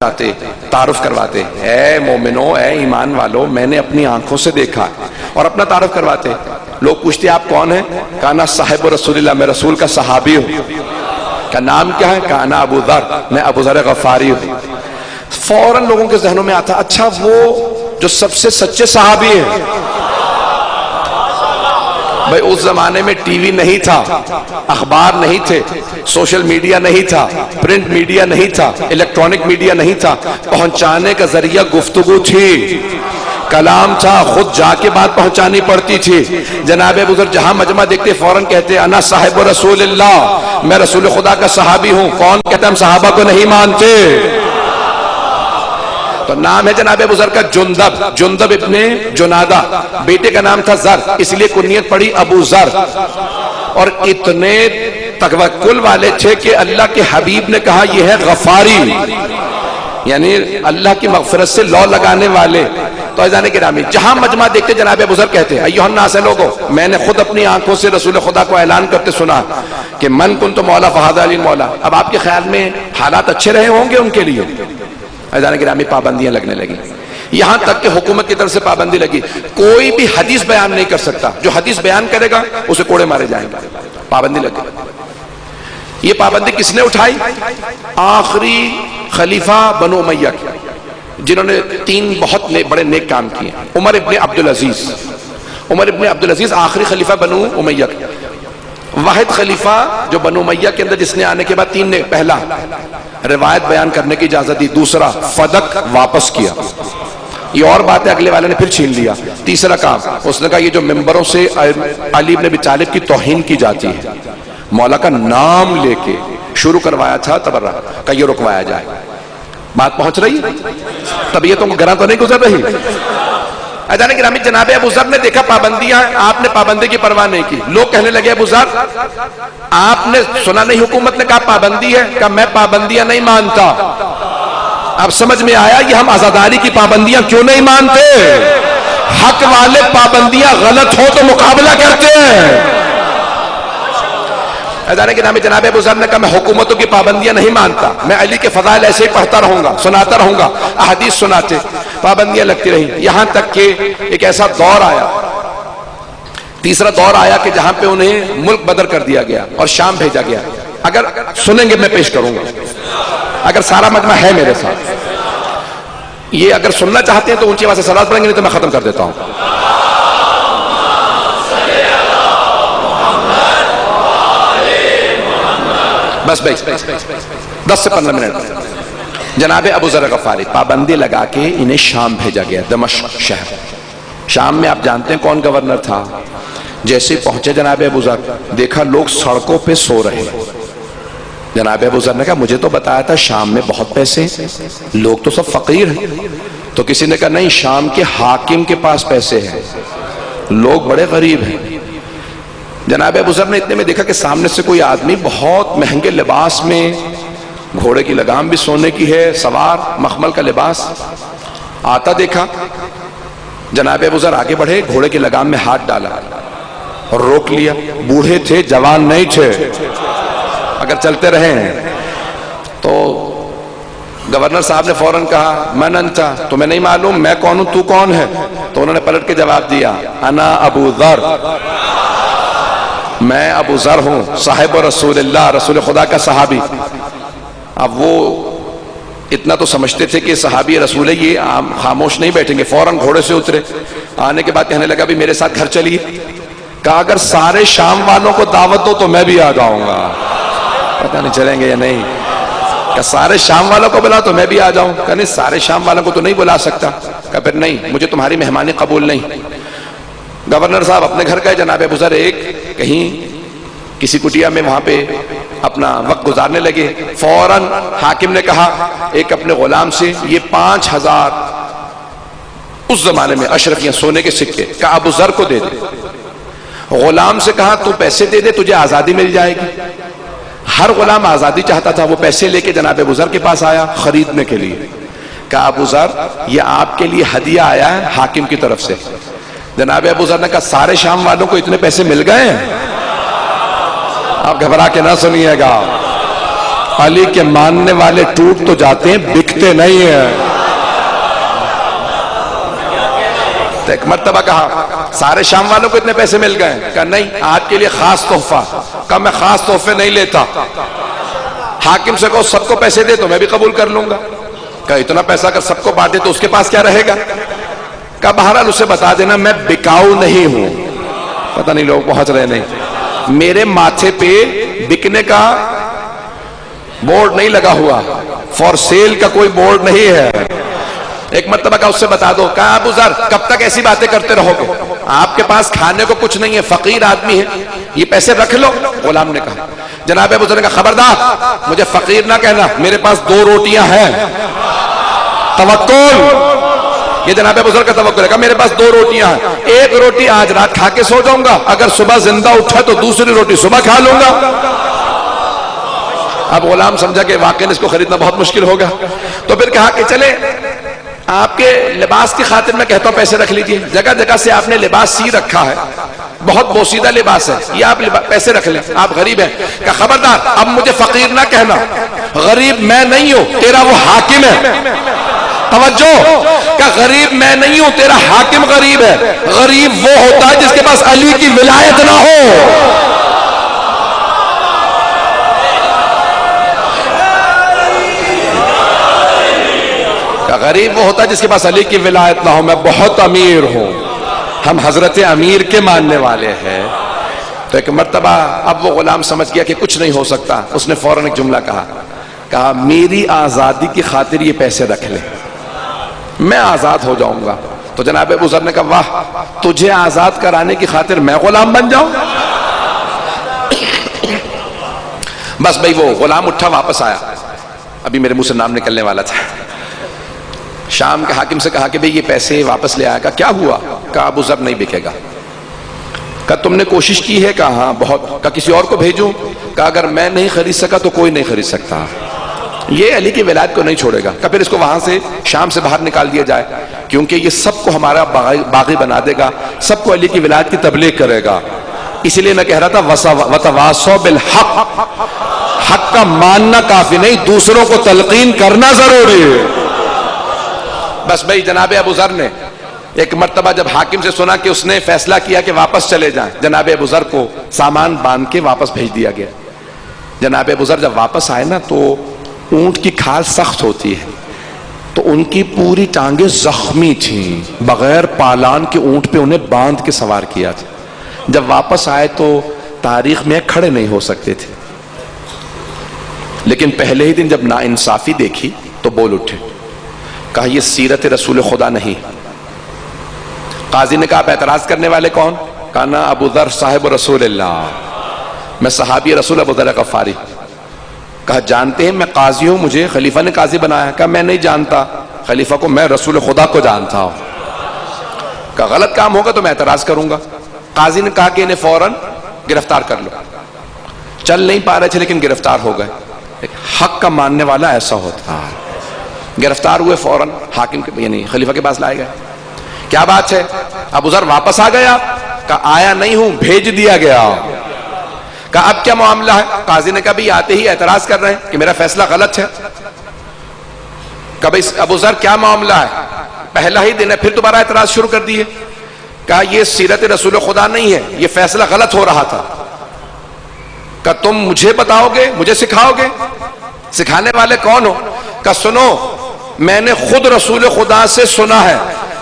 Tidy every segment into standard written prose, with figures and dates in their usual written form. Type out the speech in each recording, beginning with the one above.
جاتے تعارف کرواتے، اے مومنو، اے ایمان والو، میں نے اپنی آنکھوں سے دیکھا، اور اپنا تعارف کرواتے. لوگ پوچھتے آپ کون ہیں؟ کہنا صاحب رسول اللہ، میں رسول کا صحابی ہوں. کا نام کیا ہے؟ کہنا ابو ذر، میں ابو ذر غفاری ہوں. فوراً لوگوں کے ذہنوں میں آتا اچھا وہ جو سب سے سچے صحابی ہیں. بھائی اس زمانے میں ٹی وی نہیں تھا، اخبار نہیں تھے، سوشل میڈیا نہیں تھا، پرنٹ میڈیا نہیں تھا، الیکٹرانک میڈیا نہیں تھا. پہنچانے کا ذریعہ گفتگو تھی، کلام تھا، خود جا کے بات پہنچانی پڑتی تھی. جناب بزرگ جہاں مجمع دیکھتے فوراً کہتے انا صاحب رسول اللہ، میں رسول خدا کا صحابی ہوں. کون کہتا ہم صحابہ کو نہیں مانتے؟ تو نام ہے جناب بزرگ کا جندب، جندب ابن جنادہ. بیٹے کا نام تھا زر، اس لیے کنیت پڑی ابو ذر. اور اتنے توکل والے تھے کہ اللہ کے حبیب نے کہا یہ ہے غفاری، یعنی اللہ کی مغفرت سے لو لگانے والے. تو عزیزان گرامی جہاں مجمع دیکھتے جناب بزرگ کہتے ایھا الناس لوگوں، میں نے خود اپنی آنکھوں سے رسول خدا کو اعلان کرتے سنا کہ من کنت مولا فہذا علی مولا. اب آپ کے خیال میں حالات اچھے رہے ہوں گے ان کے لیے؟ عزیزان گرامی پابندیاں لگنے لگی، یہاں تک کہ حکومت کی طرف سے پابندی لگی، کوئی بھی حدیث بیان نہیں کر سکتا، جو حدیث بیان کرے گا اسے کوڑے مارے جائیں گے. پابندی لگی. یہ پابندی کس نے اٹھائی؟ آخری خلیفہ بنو امیہ جنہوں نے تین بہت بڑے نیک کام کیے. عمر ابن عبدالعزیز، عمر ابن عبدالعزیز آخری خلیفہ بنو امیہ، واحد خلیفہ جو بنو امیہ کے اندر جس نے آنے کے بعد تین نے، پہلا روایت بیان کرنے کی اجازت دی، دوسرا فدق واپس کیا، یہ اور بات ہے اگلے والے نے پھر چھین لیا. تیسرا کام اس نے کہا یہ جو ممبروں سے علی بن ابی طالب کی توہین کی جاتی ہے، مولا کا نام لے کے شروع کروایا تھا تبرہ، کہ یہ رکوایا جائے. بات پہنچ رہی ہے؟ طبیعتوں کو گراں تو نہیں گزر رہی؟ عزیزان گرامی جناب ابو ذر نے دیکھا پابندیاں، آپ نے پابندی کی پرواہ نہیں کی. لوگ کہنے لگے ابو ذر آپ نے سنا نہیں حکومت نے کہا پابندی ہے؟ کہا میں پابندیاں نہیں مانتا. اب سمجھ میں آیا یہ ہم عزاداری کی پابندیاں کیوں نہیں مانتے؟ حق والے پابندیاں غلط ہو تو مقابلہ کرتے ہیں. عزیزان گرامی جناب ابو ذر نے کہا میں حکومتوں کی پابندیاں نہیں مانتا، میں علی کے فضائل ایسے ہی پڑھتا رہوں گا، سناتا رہوں گا. احادیث سناتے، پابندیاں لگتی رہیں، یہاں تک کہ ایک ایسا دور آیا، تیسرا دور آیا کہ جہاں پہ انہیں ملک بدر کر دیا گیا اور شام بھیجا گیا. اگر سنیں گے میں پیش کروں گا، اگر سارا مجمع ہے میرے ساتھ، یہ اگر سننا چاہتے ہیں تو اونچی آواز سے صلوات پڑھیں گے، نہیں تو میں ختم کر دیتا ہوں. بس 10 سے 15 منٹ. جناب ابو ذر غفاری پابندی لگا کے انہیں شام بھیجا گیا، دمشق شہر. شام میں آپ جانتے ہیں کون گورنر تھا؟ جیسے پہنچے جناب ابو ذر دیکھا لوگ سڑکوں پہ سو رہے. جناب ابو ذر نے کہا مجھے تو بتایا تھا شام میں بہت پیسے، لوگ تو سب فقیر ہیں. تو کسی نے کہا نہیں، شام کے حاکم کے پاس پیسے ہیں، لوگ بڑے غریب ہیں. جناب ابو ذر نے اتنے میں دیکھا کہ سامنے سے کوئی آدمی بہت مہنگے لباس میں، گھوڑے کی لگام بھی سونے کی ہے، سوار مخمل کا لباس آتا دیکھا. جناب ابو ذر آگے بڑھے، گھوڑے کی لگام میں ہاتھ ڈالا اور روک لیا. بوڑھے تھے، جوان نہیں تھے، اگر چلتے رہے ہیں. تو گورنر صاحب نے فوراً کہا من انت، تمہیں نہیں معلوم میں کون ہوں، تو کون ہے؟ تو انہوں نے پلٹ کے جواب دیا انا ابو ذر، میں ابو ذر ہوں، صاحب رسول اللہ، رسول خدا کا صحابی. اب وہ اتنا تو سمجھتے تھے کہ صحابی رسول ہے، یہ خاموش نہیں بیٹھیں گے، فوراً گھوڑے سے اترے. آنے کے بعد کہنے لگا بھی میرے ساتھ گھر چلیے. کہا اگر سارے شام والوں کو دعوت دو تو میں بھی آ جاؤں گا. پتہ نہیں چلیں گے یا نہیں. کہ سارے شام والوں کو بلا تو میں بھی آ جاؤں. کہ نہیں سارے شام والوں کو تو نہیں بلا سکتا. کہ پھر نہیں، مجھے تمہاری مہمانی قبول نہیں. گورنر صاحب اپنے گھر گئے، جناب ابو ذر ایک کہیں کسی کٹیا میں وہاں پہ اپنا وقت گزارنے لگے. فوراً حاکم نے کہا ایک اپنے غلام سے یہ 5000 اس زمانے میں اشرفیاں سونے کے سکے کا ابو ذر کو دے دے. غلام سے کہا تو پیسے دے دے تجھے آزادی مل جائے گی. ہر غلام آزادی چاہتا تھا. وہ پیسے لے کے جناب ابو ذر کے پاس آیا خریدنے کے لیے. کہا ابو ذر یہ آپ کے لیے ہدیہ آیا ہے حاکم کی طرف سے. جناب ابو ذر نے کہا سارے شام والوں کو اتنے پیسے مل گئے ہیں؟ آپ گھبرا کے نہ سنیے گا. علی کے ماننے والے ٹوٹ تو جاتے ہیں، بکتے نہیں ہیں۔ تو ایک مرتبہ کہا سارے شام والوں کو اتنے پیسے مل گئے؟ کہا نہیں، آپ کے لیے خاص تحفہ۔ کہا میں خاص تحفے نہیں لیتا، حاکم سے کہو سب کو پیسے دے تو میں بھی قبول کر لوں گا۔ کہا اتنا پیسہ اگر سب کو بانٹے تو اس کے پاس کیا رہے گا؟ کہا بہرحال اسے بتا دینا میں بکاؤ نہیں ہوں۔ پتہ نہیں لوگ پہنچ رہے نہیں، میرے ماتھے پہ بکنے کا بورڈ نہیں لگا ہوا، فور سیل کا کوئی بورڈ نہیں ہے۔ ایک مرتبہ کا اس سے بتا دو۔ کہا ابو ذر کب تک ایسی باتیں کرتے رہو گے؟ آپ کے پاس کھانے کو کچھ نہیں ہے، فقیر آدمی ہے، یہ پیسے رکھ لو۔ غلام نے کہا، جناب ابو ذر نے کہا خبردار مجھے فقیر نہ کہنا، میرے پاس 2 روٹیاں ہیں۔ توکل، یہ جناب ابو ذر کا توکل ہے۔ کہا میرے پاس 2 روٹیاں ہیں، 1 روٹی آج رات کھا کے سو جاؤں گا، اگر صبح زندہ اٹھا تو دوسری روٹی صبح کھا لوں گا۔ اب غلام سمجھا کہ واقعی اس کو خریدنا بہت مشکل ہوگا، تو پھر کہا کہ چلے آپ کے لباس کی خاطر میں کہتا ہوں پیسے رکھ لیجئے، جگہ جگہ سے آپ نے لباس سی رکھا ہے، بہت بوسیدہ لباس ہے، یہ آپ پیسے رکھ لیں، آپ غریب ہیں۔ کہ خبردار اب مجھے فقیر نہ کہنا، غریب میں نہیں ہوں، تیرا وہ حاکم ہے۔ توجہ، کہ غریب میں نہیں ہوں، تیرا حاکم غریب ہے۔ غریب وہ ہوتا ہے جس کے پاس علی کی ولایت نہ ہو۔ غریب وہ ہوتا ہے جس کے پاس علی کی ولایت نہ ہو۔ میں بہت امیر ہوں، ہم حضرت امیر کے ماننے والے ہیں۔ تو ایک مرتبہ اب وہ غلام سمجھ گیا کہ کچھ نہیں ہو سکتا، اس نے فوراً ایک جملہ کہا میری آزادی کی خاطر یہ پیسے رکھ لے، میں آزاد ہو جاؤں گا۔ تو جناب ابو ذر نے کہا واہ، تجھے آزاد کرانے کی خاطر میں غلام بن جاؤں؟ بس بھائی وہ غلام اٹھا واپس آیا، ابھی میرے منہ سے نام نکلنے والا تھا۔ شام کے حاکم سے کہا کہ بھئی یہ پیسے واپس لے آیا۔ کہا کیا ہوا؟ کہا ابو ذر نہیں بکے گا۔ کہا تم نے کوشش کی ہے؟ کہا ہاں بہت۔ کہا کسی اور کو بھیجوں؟ کہا اگر میں نہیں خرید سکا تو کوئی نہیں خرید سکتا، یہ علی کی ولایت کو نہیں چھوڑے گا۔ کہا پھر اس کو وہاں سے شام سے باہر نکال دیا جائے، کیونکہ یہ سب کو ہمارا باغی بنا دے گا، سب کو علی کی ولایت کی تبلیغ کرے گا۔ اسی لیے میں کہہ رہا تھا وتواصوا بالحق، حق کا ماننا کافی نہیں، دوسروں کو تلقین کرنا ضروری ہے۔ بس بھائی جناب ابو ذر نے ایک مرتبہ جب حاکم سے سنا کہ اس نے فیصلہ کیا کہ واپس چلے جائیں، جناب ابو ذر کو سامان باندھ کے واپس بھیج دیا گیا۔ جناب ابو ذر جب واپس آئے نا تو اونٹ کی کھال سخت ہوتی ہے، تو ان کی پوری ٹانگیں زخمی تھیں، بغیر پالان کے اونٹ پہ انہیں باندھ کے سوار کیا تھا۔ جب واپس آئے تو تاریخ میں کھڑے نہیں ہو سکتے تھے، لیکن پہلے ہی دن جب ناانصافی دیکھی تو بول اٹھے، کہا یہ سیرت رسول خدا نہیں۔ قاضی نے کہا آپ اعتراض کرنے والے کون؟ کہا نا ابو ذر صاحب رسول اللہ، میں صحابی رسول ابو ذر غفاری۔ کہا جانتے ہیں میں قاضی ہوں، مجھے خلیفہ نے قاضی بنایا؟ کہا میں نہیں جانتا خلیفہ کو، میں رسول خدا کو جانتا ہوں۔ کہا غلط کام ہوگا تو میں اعتراض کروں گا۔ قاضی نے کہا کہ انہیں فوراً گرفتار کر لو۔ چل نہیں پا رہے تھے لیکن گرفتار ہو گئے۔ حق کا ماننے والا ایسا ہوتا ہے۔ گرفتار ہوئے، فوراً حاکم کے یعنی خلیفہ کے پاس لائے گئے۔ کیا بات ہے؟ ابو ذر واپس آ گیا؟ کہا آیا نہیں ہوں، بھیج دیا گیا۔ کہا اب کیا معاملہ ہے؟ قاضی نے کہا بھی آتے ہی اعتراض کر رہے ہیں کہ میرا فیصلہ غلط ہے۔ کہا بھئی ابو ذر کیا معاملہ ہے؟ پہلا ہی دن ہے پھر دوبارہ اعتراض شروع کر دیے۔ کہا یہ سیرت رسول خدا نہیں ہے، یہ فیصلہ غلط ہو رہا تھا۔ کہا تم مجھے بتاؤ گے، مجھے سکھاؤ گے؟ سکھانے والے کون ہو؟ کہا سنو، میں نے خود رسول خدا سے سنا ہے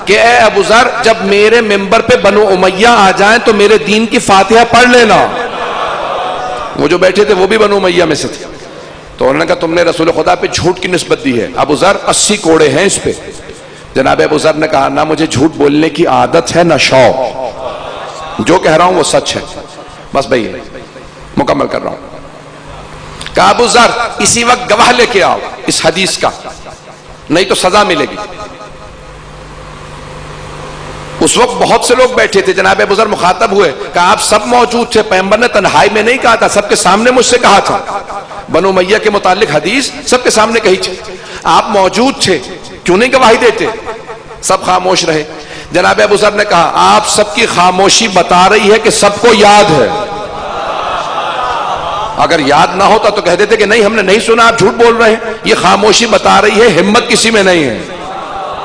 کہ اے ابو ذر جب میرے ممبر پہ بنو امیہ آ جائیں تو میرے دین کی فاتحہ پڑھ لینا۔ وہ جو بیٹھے تھے وہ بھی بنو امیہ میں سے تھے، تو انہوں نے کہا تم نے رسول خدا پہ جھوٹ کی نسبت دی ہے، ابو ذر 80 کوڑے ہیں اس پہ۔ جناب ابو ذر نے کہا نہ مجھے جھوٹ بولنے کی عادت ہے نہ شوق، جو کہہ رہا ہوں وہ سچ ہے، بس بھئی مکمل کر رہا ہوں۔ کہا ابو ذر اسی وقت گواہ لے کے آؤ اس حدیث کا، نہیں تو سزا ملے گی۔ اس وقت بہت سے لوگ بیٹھے تھے، جناب ابو ذر مخاطب ہوئے، کہا آپ سب موجود تھے، پیغمبر نے تنہائی میں نہیں کہا تھا، سب کے سامنے مجھ سے کہا تھا، بنو امیہ کے متعلق حدیث سب کے سامنے کہی تھی، آپ موجود تھے، کیوں نہیں گواہی دیتے؟ سب خاموش رہے۔ جناب ابو ذر نے کہا آپ سب کی خاموشی بتا رہی ہے کہ سب کو یاد ہے، اگر یاد نہ ہوتا تو کہہ دیتے کہ نہیں ہم نے نہیں سنا، آپ جھوٹ بول رہے ہیں. یہ خاموشی بتا رہی ہے ہمت کسی میں نہیں ہے.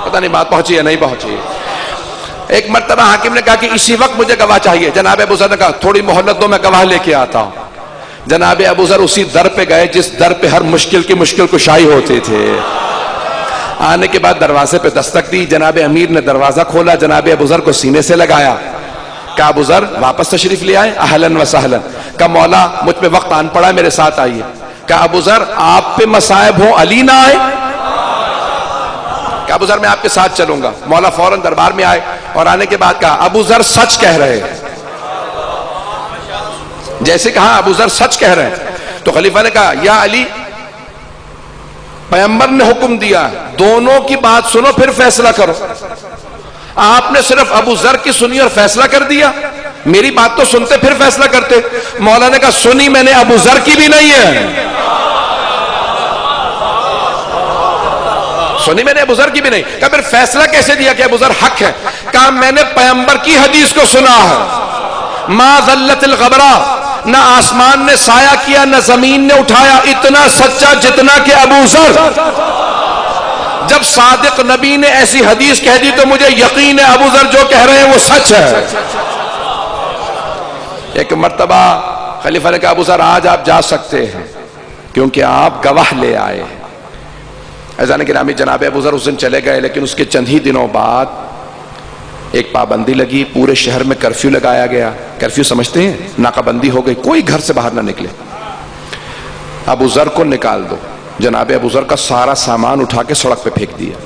پتہ نہیں بات پہنچی ہے نہیں پہنچی. ایک مرتبہ حاکم نے کہا کہ اسی وقت مجھے گواہ چاہیے. جناب ابو ذر نے کہا تھوڑی مہلت دو، میں گواہ لے کے آتا ہوں. جناب ابو ذر اسی در پہ گئے جس در پہ ہر مشکل کی مشکل کشائی ہوتی تھے. آنے کے بعد دروازے پہ دستک دی. جناب امیر نے دروازہ کھولا، جناب ابو ذر کو سینے سے لگایا. کہا ابو ذر واپس تشریف لے آئے؟ اہلاً و سہلاً. کہا مولا مجھ پہ وقت آن پڑا، میرے ساتھ آئیے. کہا ابو ذر آپ پہ مصائب ہو علی نہ آئے؟ کہا ابو ذر میں آپ کے ساتھ چلوں گا. مولا فوراً دربار میں آئے اور آنے کے بعد کہا ابو ذر سچ کہہ رہے ہیں. جیسے کہا ابو ذر سچ کہہ رہے ہیں تو خلیفہ نے کہا یا علی، پیغمبر نے حکم دیا دونوں کی بات سنو پھر فیصلہ کرو. آپ نے صرف ابو ذر کی سنی اور فیصلہ کر دیا، میری بات تو سنتے پھر فیصلہ کرتے. مولا نے کہا سنی میں نے ابو ذر کی بھی نہیں ہے، سنی میں نے ابو ذر کی بھی نہیں. کہا پھر فیصلہ کیسے دیا کہ ابو ذر حق ہے؟ کہا میں نے پیغمبر کی حدیث کو سنا ہے، ما ذلت الغبرا، نہ آسمان نے سایہ کیا نہ زمین نے اٹھایا، اتنا سچا جتنا کہ ابو ذر. جب صادق نبی نے ایسی حدیث کہہ دی تو مجھے یقین ہے ابو ذر جو کہہ رہے ہیں وہ سچ ہے. ایک مرتبہ خلیفہ نے کہا ابو ذر آج آپ جا سکتے ہیں کیونکہ آپ گواہ لے آئے ہیں. عزیزان گرامی جناب ابو ذر اس دن چلے گئے، لیکن اس کے چند ہی دنوں بعد ایک پابندی لگی، پورے شہر میں کرفیو لگایا گیا. کرفیو سمجھتے ہیں؟ ناکہ بندی ہو گئی، کوئی گھر سے باہر نہ نکلے. ابو ذر کو نکال دو. جناب ابو ذر کا سارا سامان اٹھا کے سڑک پہ پھینک دیا،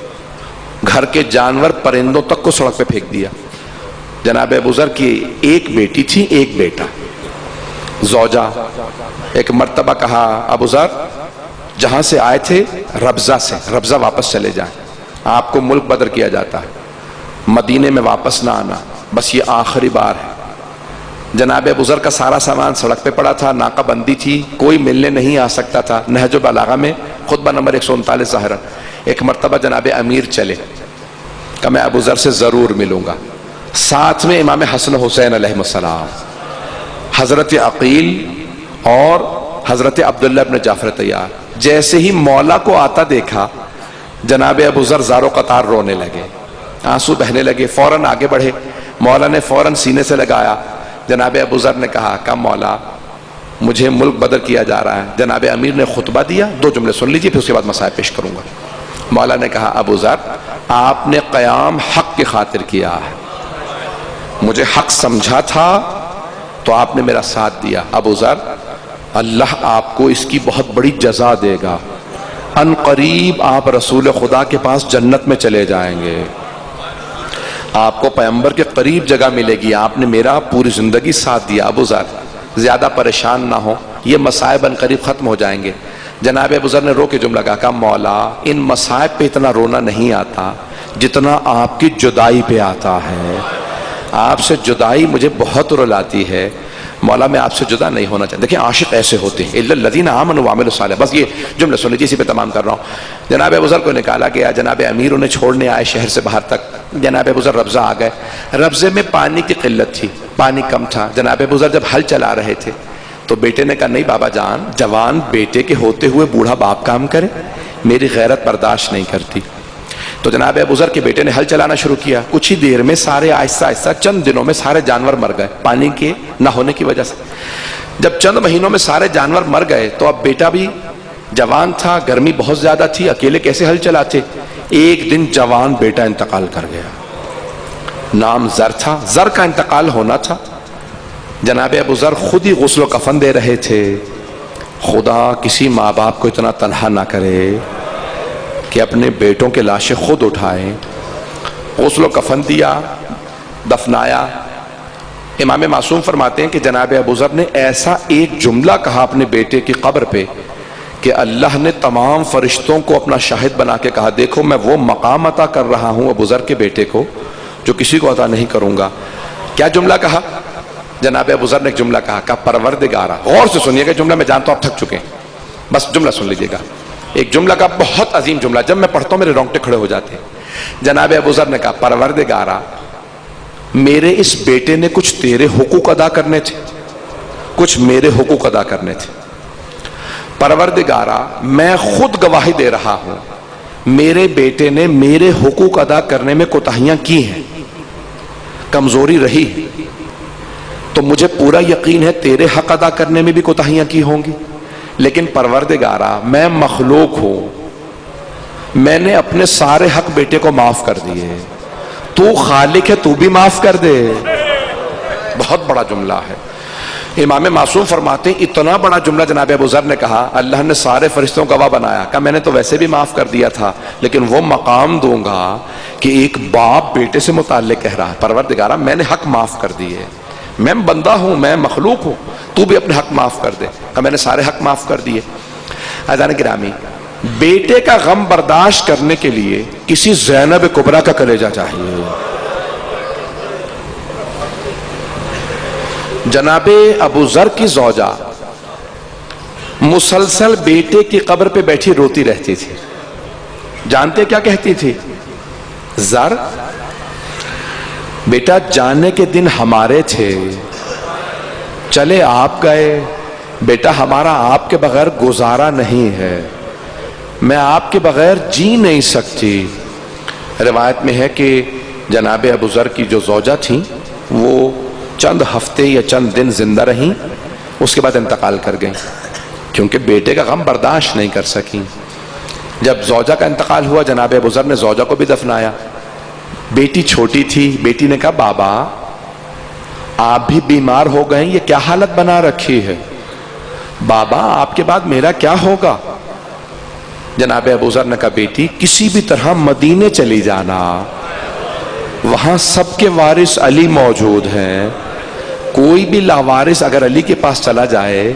گھر کے جانور پرندوں تک کو سڑک پہ پھینک دیا. جناب ابو ذر کی ایک بیٹی تھی ایک بیٹا، زوجہ. ایک مرتبہ کہا ابو ذر جہاں سے آئے تھے ربضہ سے، ربضہ واپس چلے جائیں، آپ کو ملک بدر کیا جاتا ہے، مدینے میں واپس نہ آنا، بس یہ آخری بار ہے. جناب ابو ذر کا سارا سامان سڑک پہ پڑا تھا، ناکہ بندی تھی، کوئی ملنے نہیں آ سکتا تھا. نہج البلاغہ میں خطبہ نمبر 139 ظاہر. ایک مرتبہ جناب امیر چلے، کہ میں ابو ذر سے ضرور ملوں گا. ساتھ میں امام حسن حسین علیہ السلام، حضرت عقیل اور حضرت عبداللہ ابن جعفر طیار. جیسے ہی مولا کو آتا دیکھا جناب ابو ذر زارو قطار رونے لگے، آنسو بہنے لگے. فوراً آگے بڑھے، مولا نے فوراً سینے سے لگایا. جناب ابو ذر نے کہا کہ مولا مجھے ملک بدر کیا جا رہا ہے. جناب امیر نے خطبہ دیا، 2 جملے سن لیجئے پھر اس کے بعد مسائل پیش کروں گا. مولا نے کہا ابو ذر آپ نے قیام حق کی خاطر کیا ہے، مجھے حق سمجھا تھا تو آپ نے میرا ساتھ دیا. ابو ذر اللہ آپ کو اس کی بہت بڑی جزا دے گا، ان قریب آپ رسول خدا کے پاس جنت میں چلے جائیں گے، آپ کو پیغمبر کے قریب جگہ ملے گی. آپ نے میرا پوری زندگی ساتھ دیا. ابو ذر زیادہ پریشان نہ ہو، یہ مصائب ان قریب ختم ہو جائیں گے. جناب ابو ذر نے رو کے جملہ کہا مولا ان مصائب پہ اتنا رونا نہیں آتا جتنا آپ کی جدائی پہ آتا ہے. آپ سے جدائی مجھے بہت رلاتی ہے. مولا میں آپ سے جدا نہیں ہونا چاہتا. دیکھیں عاشق ایسے ہوتے ہیں، الا الذین آمنوا وعملوا الصالحات. بس یہ جملہ سن لیجیے، اسی پہ تمام کر رہا ہوں. جناب ابو ذر کو نکالا گیا، جناب امیر انہیں چھوڑنے آئے شہر سے باہر تک. جناب ابو ذر ربضہ آ گئے. ربضے میں پانی کی قلت تھی، پانی کم تھا. جناب ابو ذر جب ہل چلا رہے تھے تو بیٹے نے کہا نہیں بابا جان، جوان بیٹے کے ہوتے ہوئے بوڑھا باپ کام کرے، میری غیرت برداشت نہیں کرتی. تو جناب ابو ذر کے بیٹے نے ہل چلانا شروع کیا. کچھ ہی دیر میں سارے آہستہ آہستہ چند دنوں میں سارے جانور مر گئے پانی کے نہ ہونے کی وجہ سے. جب چند مہینوں میں سارے جانور مر گئے تو اب بیٹا بھی جوان تھا، گرمی بہت زیادہ تھی، اکیلے کیسے ہل چلاتے. ایک دن جوان بیٹا انتقال کر گیا، نام زر تھا، زر کا انتقال ہونا تھا. جناب ابو ذر خود ہی غسل و کفن دے رہے تھے. خدا کسی ماں باپ کو اتنا تنہا نہ کرے کہ اپنے بیٹوں کے لاشیں خود اٹھائیں. غسل و کفن دیا، دفنایا. امام معصوم فرماتے ہیں کہ جناب ابو ذر نے ایسا ایک جملہ کہا اپنے بیٹے کی قبر پہ کہ اللہ نے تمام فرشتوں کو اپنا شاہد بنا کے کہا دیکھو میں وہ مقام عطا کر رہا ہوں ابو ذر کے بیٹے کو جو کسی کو عطا نہیں کروں گا. کیا جملہ کہا؟ جناب ابو ذر نے ایک جملہ کہا کہ پروردگارا. غور سے سنیے گا جملہ، میں جانتا ہوں آپ تھک چکے ہیں، بس جملہ سن لیجیے گا. ایک جملہ کا بہت عظیم جملہ، جب میں پڑھتا ہوں میرے رونگٹے کھڑے ہو جاتے ہیں. جناب ابو ذر نے کہا پروردگارا میرے اس بیٹے نے کچھ تیرے حقوق ادا کرنے تھے، کچھ میرے حقوق ادا کرنے تھے. پروردگارا میں خود گواہی دے رہا ہوں، میرے بیٹے نے میرے حقوق ادا کرنے میں کوتاہیاں کی ہیں، کمزوری رہی، تو مجھے پورا یقین ہے تیرے حق ادا کرنے میں بھی کوتاہیاں کی ہوں گی، لیکن پروردگارا میں مخلوق ہوں، میں نے اپنے سارے حق بیٹے کو معاف کر دیے، تو خالق ہے، تو بھی معاف کر دے۔ بہت بڑا جملہ ہے۔ امام معصوم فرماتے ہیں اتنا بڑا جملہ جناب ابو ذر نے کہا، اللہ نے سارے فرشتوں کو گواہ بنایا، کہا میں نے تو ویسے بھی معاف کر دیا تھا، لیکن وہ مقام دوں گا کہ ایک باپ بیٹے سے متعلق کہہ رہا ہے پروردگارا میں نے حق معاف کر دیے، میں بندہ ہوں، میں مخلوق ہوں، تو بھی اپنے حق معاف کر دے، کہا میں نے سارے حق معاف کر دیے۔ عزیزان گرامی، بیٹے کا غم برداشت کرنے کے لیے کسی زینب کبریٰ کا کلیجہ چاہیے۔ جناب ابو ذر کی زوجہ مسلسل بیٹے کی قبر پہ بیٹھی روتی رہتی تھی، جانتے کیا کہتی تھی؟ ذر بیٹا جانے کے دن ہمارے تھے، چلے آپ گئے، بیٹا ہمارا آپ کے بغیر گزارا نہیں ہے، میں آپ کے بغیر جی نہیں سکتی۔ روایت میں ہے کہ جناب ابو ذر کی جو زوجہ تھیں وہ چند ہفتے یا چند دن زندہ رہیں، اس کے بعد انتقال کر گئیں، کیونکہ بیٹے کا غم برداشت نہیں کر سکیں۔ جب زوجہ کا انتقال ہوا جناب ابو ذر نے زوجہ کو بھی دفنایا، بیٹی چھوٹی تھی، بیٹی نے کہا بابا آپ بھی بیمار ہو گئے، یہ کیا حالت بنا رکھی ہے، بابا آپ کے بعد میرا کیا ہوگا؟ جناب ابو ذر نے کہا بیٹی کسی بھی طرح مدینے چلی جانا، وہاں سب کے وارث علی موجود ہیں، کوئی بھی لاوارث اگر علی کے پاس چلا جائے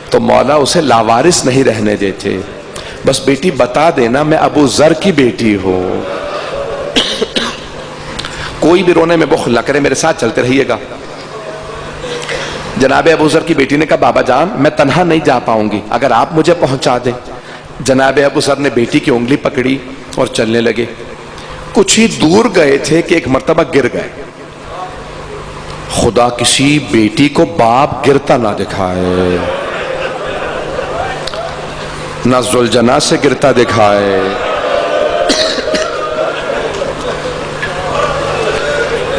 تو مولا اسے لاوارث نہیں رہنے دیتے، بس بیٹی بتا دینا میں ابو ذر کی بیٹی ہوں، کوئی بھی رونے میں بخل نہ کرے، میرے ساتھ چلتے رہیے گا۔ جناب ابو ذر کی بیٹی نے کہا بابا جان میں تنہا نہیں جا پاؤں گی، اگر آپ مجھے پہنچا دیں۔ جناب ابو ذر نے بیٹی کی انگلی پکڑی اور چلنے لگے، کچھ ہی دور گئے تھے کہ ایک مرتبہ گر گئے۔ خدا کسی بیٹی کو باپ گرتا نہ دکھائے، نہ ذوالجناح سے گرتا دکھائے۔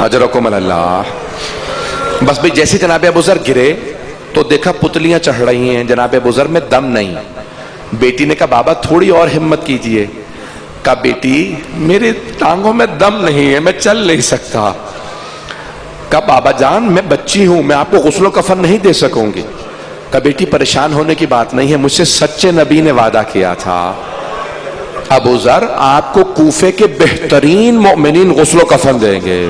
اجرکم اللہ۔ بس بھی جیسے جناب ابو ذر گرے تو دیکھا پتلیاں چڑھ رہی ہیں، جناب ابو ذر میں دم نہیں۔ بیٹی نے کہا بابا تھوڑی اور ہمت کیجئے، کہا بیٹی میری ٹانگوں میں دم نہیں ہے، میں چل نہیں سکتا۔ کہا بابا جان میں بچی ہوں، میں آپ کو غسل و کفن نہیں دے سکوں گی۔ کہا بیٹی پریشان ہونے کی بات نہیں ہے، مجھ سے سچے نبی نے وعدہ کیا تھا ابو ذر آپ کو کوفے کے بہترین مومنین غسل و کفن دیں گے۔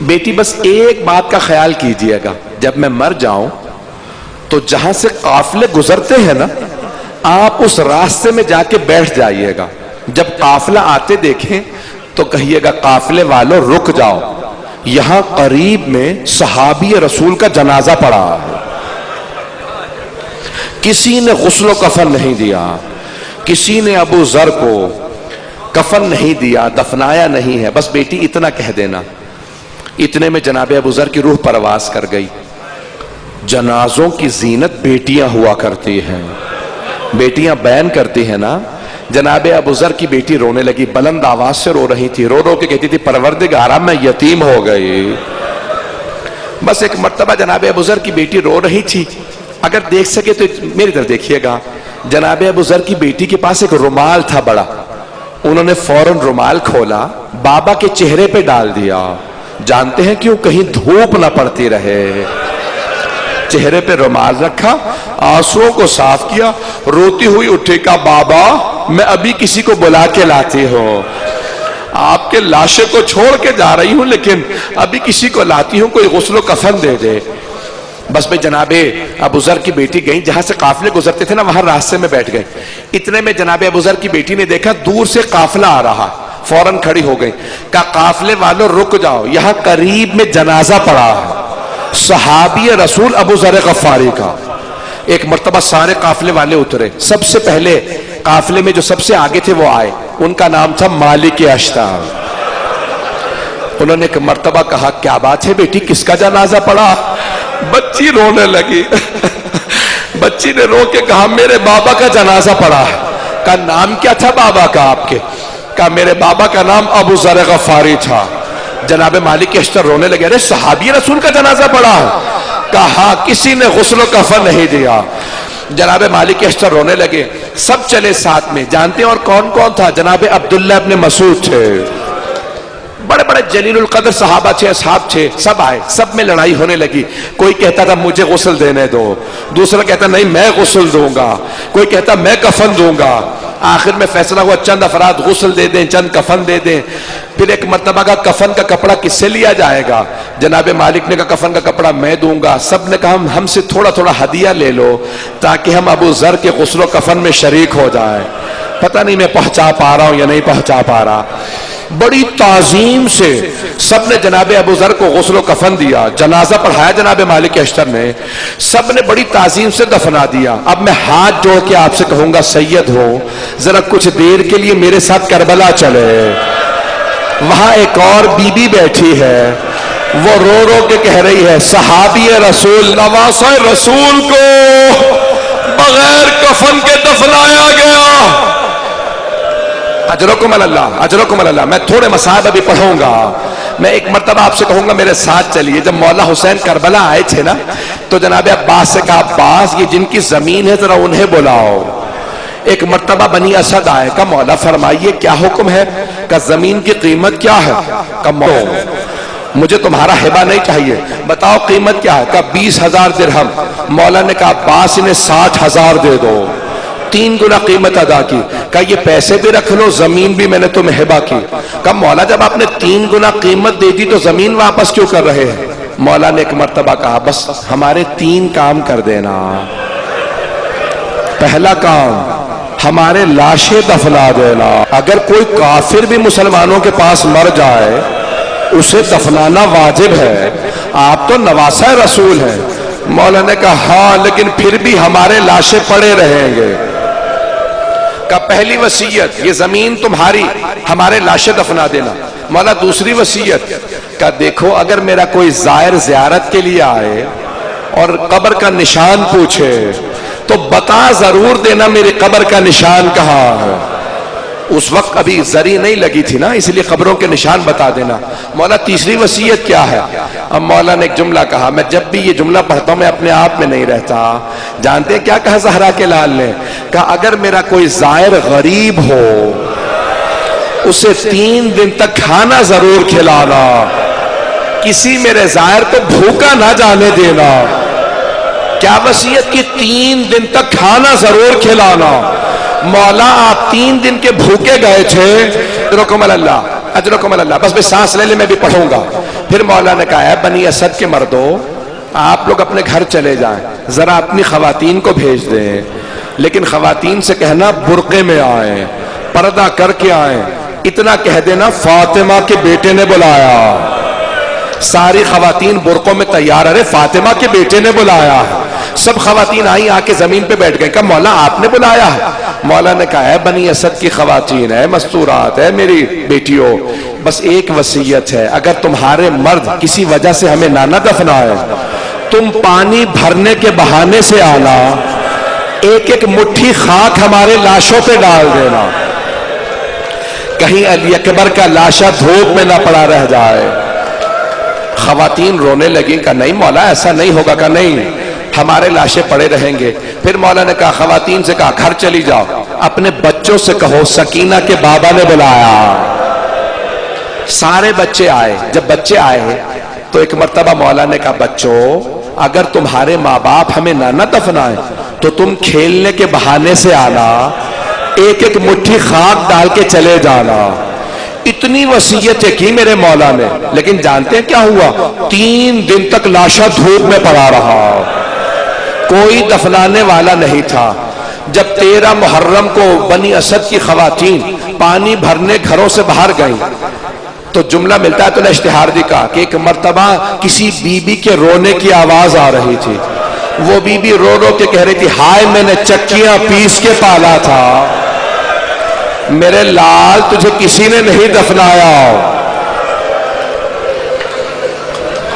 بیٹی بس ایک بات کا خیال کیجئے گا، جب میں مر جاؤں تو جہاں سے قافلے گزرتے ہیں نا آپ اس راستے میں جا کے بیٹھ جائیے گا، جب قافلہ آتے دیکھیں تو کہیے گا قافلے والوں رک جاؤ، یہاں قریب میں صحابی رسول کا جنازہ پڑا ہے، کسی نے غسل و کفن نہیں دیا، کسی نے ابو ذر کو کفن نہیں دیا، دفنایا نہیں ہے، بس بیٹی اتنا کہہ دینا۔ اتنے میں جناب ابو ذر کی روح پرواز کر گئی۔ جنازوں کی زینت بیٹیاں ہوا کرتی ہیں، بیٹیاں بیان کرتی ہیں نا۔ جناب ابو ذر کی بیٹی رونے لگی، بلند آواز سے رو رہی تھی، رو رو کے کہتی تھی پروردگارا میں یتیم ہو گئی۔ بس ایک مرتبہ جناب ابو ذر کی بیٹی رو رہی تھی، اگر دیکھ سکے تو میری طرف دیکھیے گا، جناب ابو ذر کی بیٹی کے پاس ایک رومال تھا بڑا، انہوں نے فوراً رومال کھولا، بابا کے چہرے پہ ڈال دیا۔ جانتے ہیں کیوں؟ کہیں دھوپ نہ پڑتی رہے۔ چہرے پہ رومال رکھا، آنسوؤں کو صاف کیا، روتی ہوئی اٹھے، کہا بابا میں ابھی کسی کو بلا کے لاتی ہوں، آپ کے لاشے کو چھوڑ کے جا رہی ہوں لیکن ابھی کسی کو لاتی ہوں، کوئی غسل و کفن دے دے۔ بس میں جناب ابو ذر کی بیٹی گئی، جہاں سے قافلے گزرتے تھے نا وہاں راستے میں بیٹھ گئے۔ اتنے میں جناب ابو ذر کی بیٹی نے دیکھا دور سے قافلہ آ رہا، فوراً کھڑی ہو گئی، کہا قافلے والوں رک جاؤ، یہاں قریب میں جنازہ پڑا ہے صحابی رسول ابو ذر غفاری کا۔ ایک مرتبہ سارے قافلے والے اترے، سب سے پہلے قافلے میں جو سب سے آگے تھے وہ آئے، ان کا نام تھا مالک اشتار۔ انہوں نے ایک مرتبہ کہا کیا بات ہے بیٹی، کس کا جنازہ پڑا؟ بچی رونے لگی۔ بچی نے رو کے کہا میرے بابا کا جنازہ پڑا ہے. کہا نام کیا تھا بابا کا آپ کے؟ کہا میرے بابا کا نام ابو ذر غفاری تھا. جناب مالک اشتر رونے لگے. ارے صحابی رسول کا جنازہ پڑا ہے؟ کہا کسی نے غسل و کفن نہیں دیا. جناب مالک اشتر رونے لگے. سب چلے ساتھ میں. جانتے ہیں اور کون کون تھا؟ جناب عبداللہ ابن مسعود تھے. بڑے بڑے جلیل القدر صحابہ تھے، اصحاب تھے. سب آئے، سب میں لڑائی ہونے لگی. کوئی کہتا تھا مجھے غسل دینے دو، دوسرا کہتا نہیں میں غسل دوں گا، کوئی کہتا میں کفن دوں گا. آخر میں فیصلہ ہوا چند افراد غسل دے دیں، چند کفن دے دیں. پھر ایک مرتبہ کا کفن کا کپڑا کس سے لیا جائے گا؟ جناب مالک نے کہا کفن کا کپڑا میں دوں گا. سب نے کہا ہم سے تھوڑا تھوڑا ہدیہ لے لو تاکہ ہم ابو ذر کے غسل و کفن میں شریک ہو جائیں. پتہ نہیں میں پہنچا پا رہا ہوں یا نہیں پہنچا پا رہا. بڑی تعظیم سے سب نے جناب ابو ذر کو غسل و کفن دیا. جنازہ پڑھایا جناب مالک اشتر نے. سب نے بڑی تعظیم سے دفنا دیا. اب میں ہاتھ جوڑ کے آپ سے کہوں گا سید ہو ذرا کچھ دیر کے لیے میرے ساتھ کربلا چلے. وہاں ایک اور بی بی بیٹھی ہے، وہ رو رو کے کہہ رہی ہے صحابی رسول نواسہ رسول کو بغیر کفن کے دفنایا گیا. اجرکم اللہ، اجرکم اللہ. میں تھوڑے مصائب ابھی پڑھوں گا. میں ایک مرتبہ آپ سے کہوں گا میرے ساتھ چلیے. جب مولا حسین کربلا آئے تھے نا تو جناب عباس سے کہا عباس یہ جن کی زمین ہے ذرا انہیں بلاؤ. ایک مرتبہ بنی اسد آئے. کہا مولا فرمائیے کیا حکم ہے؟ کہ زمین کی قیمت کیا ہے؟ کہ مجھے تمہارا ہبہ نہیں چاہیے، بتاؤ قیمت کیا ہے؟ کہ 20,000 درہم. مولا نے کہا عباس انہیں 60,000 دے دو. 3 گنا قیمت ادا کی. کہا یہ پیسے بھی رکھ لو، زمین بھی میں نے تمہیں ہبہ کی. کہا مولا جب آپ نے 3 گنا قیمت دے دی تو زمین واپس کیوں کر رہے ہیں؟ مولا نے ایک مرتبہ کہا بس ہمارے 3 کام کر دینا. پہلا کام ہمارے لاشیں دفنا دینا. اگر کوئی کافر بھی مسلمانوں کے پاس مر جائے اسے دفنانا واجب ہے. آپ تو نواسہ رسول ہیں. مولا نے کہا ہاں لیکن پھر بھی ہمارے لاشیں پڑے رہیں گے. کا پہلی وصیت یہ زمین تمہاری، ہمارے لاشیں دفنا دینا. مولا دوسری وصیت کا دیکھو اگر میرا کوئی زائر زیارت کے لیے آئے اور قبر کا نشان پوچھے تو بتا ضرور دینا میری قبر کا نشان کہاں ہے. اس وقت ابھی زری نہیں لگی تھی نا، اس لیے قبروں کے نشان بتا دینا. مولا تیسری وصیت کیا ہے؟ اب مولا نے ایک جملہ کہا. میں جب بھی یہ جملہ پڑھتا ہوں میں اپنے آپ میں نہیں رہتا. جانتے ہیں کیا کہا زہرا کے لال نے؟ کہا اگر میرا کوئی زائر غریب ہو اسے 3 دن تک کھانا ضرور کھلانا، کسی میرے زائر کو بھوکا نہ جانے دینا. کیا وصیت کی؟ 3 دن تک کھانا ضرور کھلانا. مولا آپ 3 دن کے بھوکے گئے تھے. اجرکم اللہ، اجرکم اللہ. بس میں سانس لے لے میں بھی پڑھوں گا. پھر مولا نے کہا ہے بنی اسد کے مردو آپ لوگ اپنے گھر چلے جائیں، ذرا اپنی خواتین کو بھیج دیں، لیکن خواتین سے کہنا برقعے میں آئیں، پردہ کر کے آئیں. اتنا کہہ دینا فاطمہ کے بیٹے نے بلایا. ساری خواتین برقعوں میں تیار. ارے فاطمہ کے بیٹے نے بلایا. سب خواتین آئیں، آ کے زمین پہ بیٹھ گئیں. کہا مولا آپ نے بلایا ہے؟ مولا نے کہا ہے بنی اسد کی خواتین ہے، مستورات ہے میری بیٹیوں، بس ایک وصیت ہے اگر تمہارے مرد کسی وجہ سے ہمیں نہ دفنائے تم پانی بھرنے کے بہانے سے آنا، ایک ایک مٹھی خاک ہمارے لاشوں پہ ڈال دینا، کہیں علی اکبر کا لاشا دھوپ میں نہ پڑا رہ جائے. خواتین رونے لگیں. کہا نہیں مولا ایسا نہیں ہوگا. کہا نہیں ہمارے لاشیں پڑے رہیں گے. پھر مولا نے کہا خواتین سے کہا گھر چلی جاؤ، اپنے بچوں سے کہو سکینہ کے بابا نے بلایا. سارے بچے آئے. جب بچے آئے تو ایک مرتبہ مولا نے کہا بچوں اگر تمہارے ماں باپ ہمیں نہ دفنائیں تو تم کھیلنے کے بہانے سے آنا، ایک ایک مٹھی خاک ڈال کے چلے جانا. اتنی وصیتیں کی میرے مولا نے. لیکن جانتے ہیں کیا ہوا؟ 3 دن تک لاشا دھوپ میں پڑا رہا، کوئی دفنانے والا نہیں تھا. جب 13 محرم کو بنی اسد کی خواتین پانی بھرنے گھروں سے باہر گئیں تو جملہ ملتا ہے تو نے اشتہار دکھا کہ ایک مرتبہ کسی بی بی کے رونے کی آواز آ رہی تھی. وہ بی بی رو رو کے کہہ رہی تھی ہائے میں نے چکیاں پیس کے پالا تھا، میرے لال تجھے کسی نے نہیں دفنایا.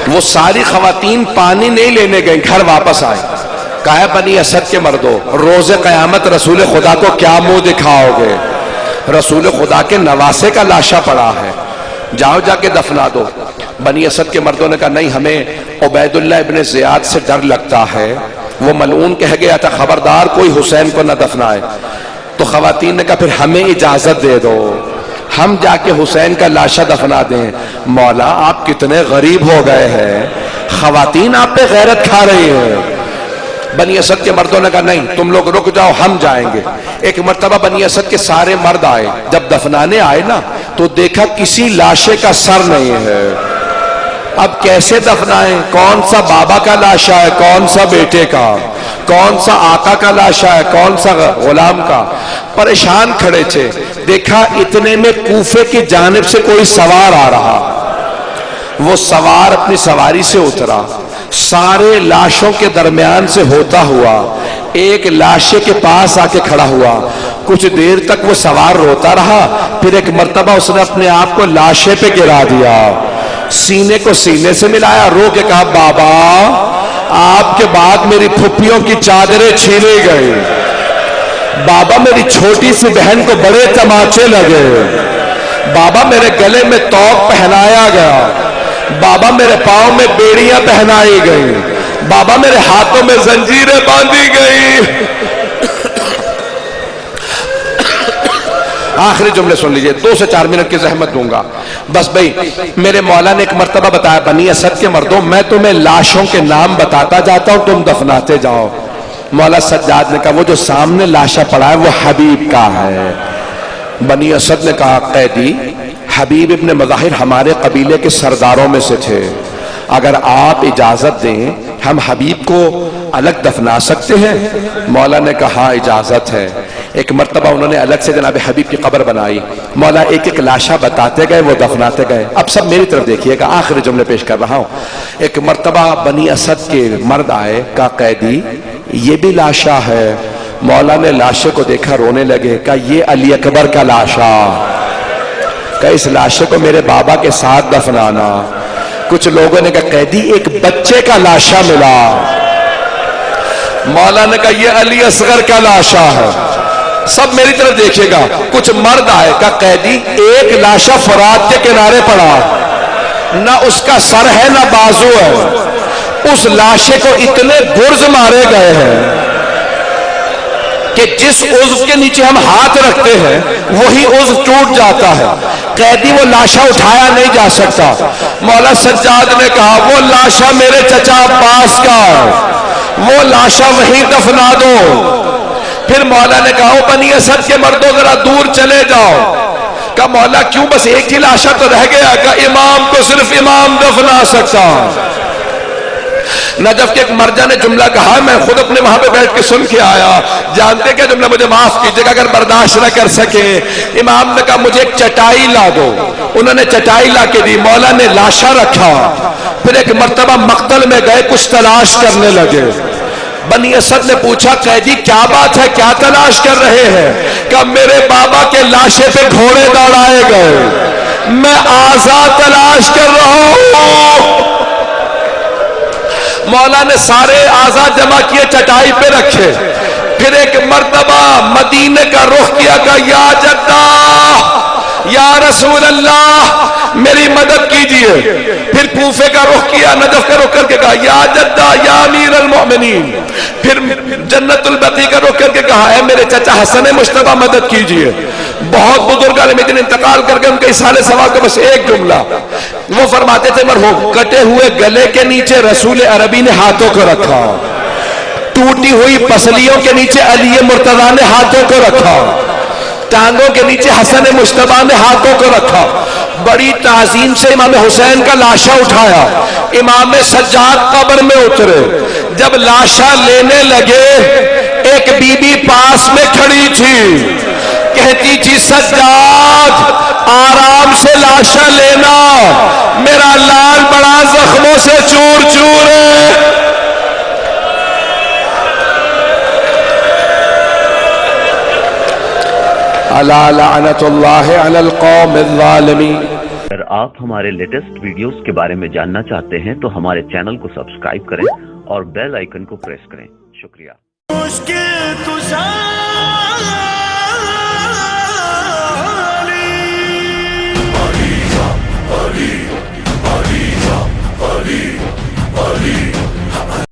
وہ ساری خواتین پانی نہیں لینے گئیں، گھر واپس آئے. کہا ہے بنی اسد کے مردوں، روز قیامت رسول خدا کو کیا منہ دکھاؤ گے؟ رسول خدا کے نواسے کا لاشا پڑا ہے، جاؤ جا کے دفنا دو۔ بنی اسد کے مردوں نے کہا نہیں، ہمیں عبید اللہ ابن زیاد سے ڈر لگتا ہے، وہ ملعون کہہ گیا تھا خبردار کوئی حسین کو نہ دفنائے۔ تو خواتین نے کہا پھر ہمیں اجازت دے دو، ہم جا کے حسین کا لاشا دفنا دیں۔ مولا آپ کتنے غریب ہو گئے ہیں، خواتین آپ پہ غیرت کھا رہی ہیں۔ بنی اسد کے مردوں نے کہا نہیں تم لوگ رک جاؤ، ہم جائیں گے۔ ایک مرتبہ بنی اسد کے سارے مرد آئے، جب دفنانے آئے نا تو دیکھا کسی لاشے کا سر نہیں ہے۔ اب کیسے دفنائیں؟ کون سا بابا کا لاشا ہے، کون سا بیٹے کا، کون سا آقا کا لاشا ہے، کون سا غلام کا؟ پریشان کھڑے تھے۔ دیکھا اتنے میں کوفے کی جانب سے کوئی سوار آ رہا، وہ سوار اپنی سواری سے اترا، سارے لاشوں کے درمیان سے ہوتا ہوا ایک لاشے کے پاس آ کے کھڑا ہوا۔ کچھ دیر تک وہ سوار روتا رہا، پھر ایک مرتبہ اس نے اپنے آپ کو لاشے پہ گرا دیا، سینے کو سینے سے ملایا، رو کے کہا بابا آپ کے بعد میری پھپھیوں کی چادریں چھینی گئی، بابا میری چھوٹی سی بہن کو بڑے تماچے لگے، بابا میرے گلے میں توق پہنایا گیا، بابا میرے پاؤں میں بیڑیاں پہنائی گئی، بابا میرے ہاتھوں میں زنجیریں باندھی گئی۔ آخری جملے سن لیجئے، 2 سے 4 منٹ کی زحمت دوں گا بس بھائی۔ میرے مولا نے ایک مرتبہ بتایا بنی اسد کے مردوں میں تمہیں لاشوں کے نام بتاتا جاتا ہوں، تم دفناتے جاؤ۔ مولا سجاد نے کہا وہ جو سامنے لاشا پڑا ہے وہ حبیب کا ہے۔ بنی اسد نے کہا قیدی حبیب ابن مظاہر ہمارے قبیلے کے سرداروں میں سے تھے، اگر آپ اجازت دیں ہم حبیب کو الگ دفنا سکتے ہیں؟ مولا نے کہا اجازت ہے۔ ایک مرتبہ انہوں نے الگ سے جناب حبیب کی قبر بنائی، مولا ایک ایک لاشا بتاتے گئے، وہ دفناتے گئے۔ اب سب میری طرف دیکھیے گا، آخری جملے پیش کر رہا ہوں۔ ایک مرتبہ بنی اسد کے مرد آئے، کہا قیدی یہ بھی لاشا ہے۔ مولا نے لاشے کو دیکھا، رونے لگے، کہا یہ علی اکبر کا لاشا، کہ اس لاشے کو میرے بابا کے ساتھ دفنانا۔ کچھ لوگوں نے کہا قیدی ایک بچے کا لاشا ملا۔ مولا نے کہا یہ علی اصغر کا لاشا ہے۔ سب میری طرف دیکھیے گا، کچھ مرد آئے، کہا قیدی ایک لاشا فرات کے کنارے پڑا، نہ اس کا سر ہے نہ بازو ہے، اس لاشے کو اتنے گرز مارے گئے ہیں کہ جس عضو کے نیچے ہم ہاتھ رکھتے ہیں وہی عضو ٹوٹ جاتا ہے۔ قیدی وہ لاشا اٹھایا نہیں جا سکتا۔ مولا سجاد نے کہا وہ لاشا میرے چچا عباس کا، وہ لاشا وہیں دفنا دو۔ پھر مولا نے کہا بنی اسد کے مردوں ذرا دور چلے جاؤ۔ کہا مولا کیوں، بس ایک ہی لاشا تو رہ گیا۔ کہا امام کو صرف امام دفنا سکتا۔ نجف کے ایک مرجع نے جملہ کہا، میں خود اپنے وہاں پہ بیٹھ کے سن کے آیا، جانتے کیا جملہ، مجھے معاف کیجئے گا اگر برداشت نہ کر سکے۔ امام نے کہا مجھے ایک چٹائی لا دو، انہوں نے چٹائی لا کے دی، مولا نے لاشا رکھا۔ پھر ایک مرتبہ مقتل میں گئے، کچھ تلاش کرنے لگے۔ بنی اسد نے پوچھا قیدی کیا بات ہے، کیا تلاش کر رہے ہیں؟ کہ میرے بابا کے لاشے پہ گھوڑے دوڑائے گئے، میں آزاد تلاش کر رہا ہوں۔ مولا نے سارے آزاد جمع کیے، چٹائی پہ رکھے۔ پھر ایک مرتبہ مدینے کا رخ کیا، کہ یا جدہ یا رسول اللہ میری مدد کیجئے۔ پھر کوفے کا رخ کیا، نجف کا رخ کر کے کہا یا جدہ یا امیر المؤمنین۔ پھر جنت البقیع کا رخ کر کے کہا اے میرے چچا حسن مجتبی مدد کیجئے۔ بہت بزرگ عالم دین انتقال کر کے ان کے اصحال سوال کا بس ایک جملہ، وہ فرماتے تھے مرحوم کٹے ہوئے گلے کے نیچے رسول عربی نے ہاتھوں کو رکھا، ٹوٹی ہوئی پسلیوں کے نیچے علی مرتضیٰ نے ہاتھوں کو رکھا، ٹانگوں کے نیچے حسن مجتبی نے ہاتھوں کو رکھا۔ بڑی تعظیم سے امام حسین کا لاشا اٹھایا، امام سجاد قبر میں اترے۔ جب لاشا لینے لگے ایک بی بی پاس میں کھڑی تھی، کہتی تھی سجاد آرام سے لاشا لینا، میرا لال بڑا زخموں سے چور چور ہے۔ الا لعنت اللہ علی القوم الظالمین۔ اگر آپ ہمارے لیٹسٹ ویڈیوز کے بارے میں جاننا چاہتے ہیں تو ہمارے چینل کو سبسکرائب کریں اور بیل آئیکن کو پریس کریں۔ شکریہ. مشکل کشا